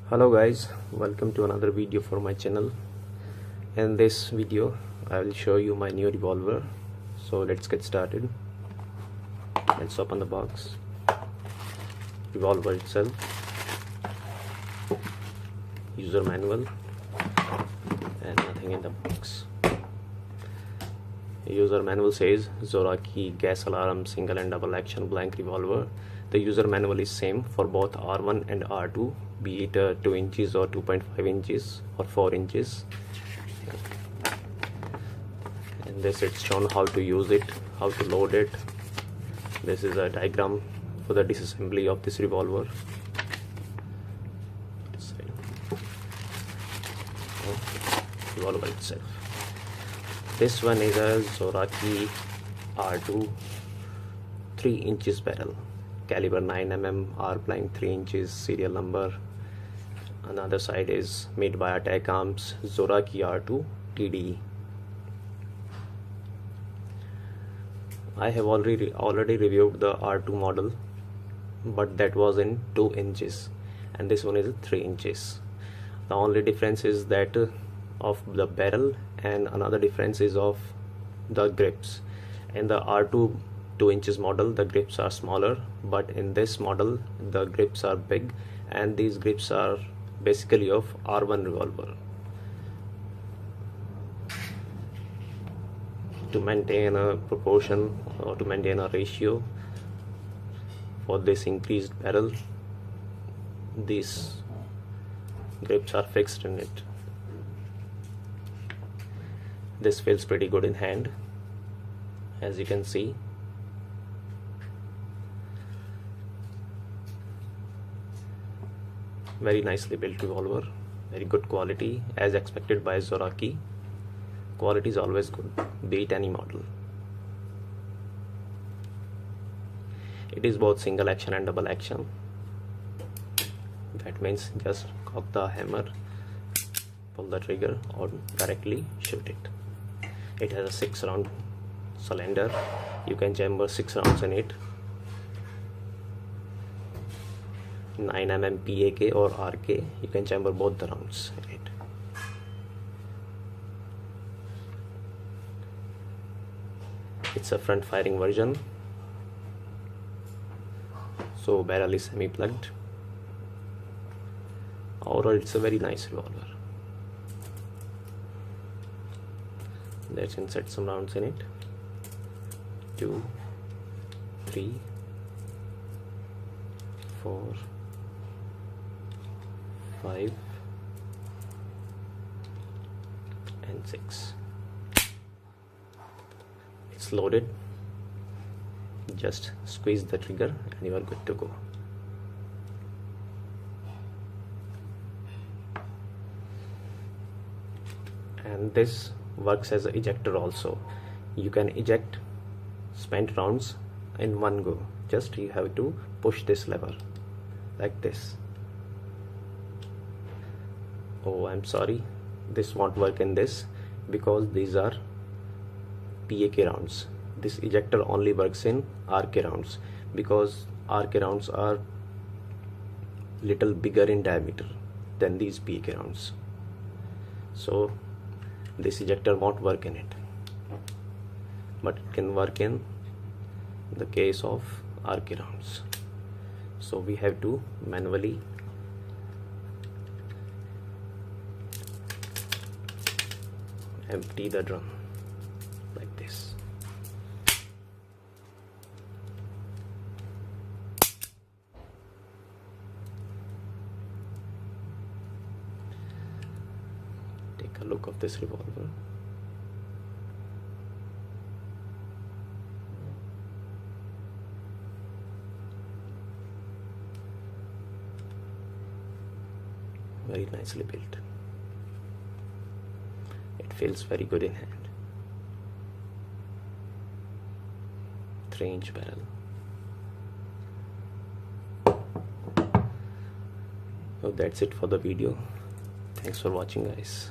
Hello guys, welcome to another video for my channel. In this video I will show you my new revolver. So let's get started. Let's open the box. Revolver itself, user manual, and nothing in the box. User manual says Zoraki gas alarm single and double action blank revolver. The user manual is same for both R1 and R2, be it 2 inches or 2.5 inches or 4 inches. And this it's shown how to use it, how to load it. This is a diagram for the disassembly of this revolver. Revolver itself. This one is a Zoraki R2 3 inches barrel, caliber 9mm, R-Plank 3 inches, serial number. Another side is made by Attack Arms, Zoraki R2 TDE. I have already reviewed the R2 model, but that was in 2 inches and this one is 3 inches. The only difference is that of the barrel, and another difference is of the grips. In the R2 2 inches model the grips are smaller, but in this model the grips are big, and these grips are basically of R1 revolver. To maintain a proportion or to maintain a ratio for this increased barrel, these grips are fixed in it. This feels pretty good in hand, as you can see. Very nicely built revolver, very good quality as expected by Zoraki. Quality is always good, be it any model. It is both single action and double action. That means just cock the hammer, pull the trigger, or directly shoot it. It has a 6 round cylinder. You can chamber 6 rounds in it. 9mm PAK or RK, you can chamber both the rounds in it. It's a front firing version, so barrel is semi plugged. Overall it's a very nice revolver. Let's insert some rounds in it. 2, 3, 4, 5 and 6. It's loaded. Just squeeze the trigger and you are good to go. And this works as an ejector also. You can eject spent rounds in one go. Just you have to push this lever like this. Oh, I'm sorry, this won't work in this because these are PAK rounds. This ejector only works in RK rounds because RK rounds are little bigger in diameter than these PAK rounds. So this ejector won't work in it, but it can work in the case of RK rounds. So we have to manually empty the drum like this. Take a look of this revolver. Very nicely built. It feels very good in hand. 3 inch barrel. So that's it for the video. Thanks for watching, guys.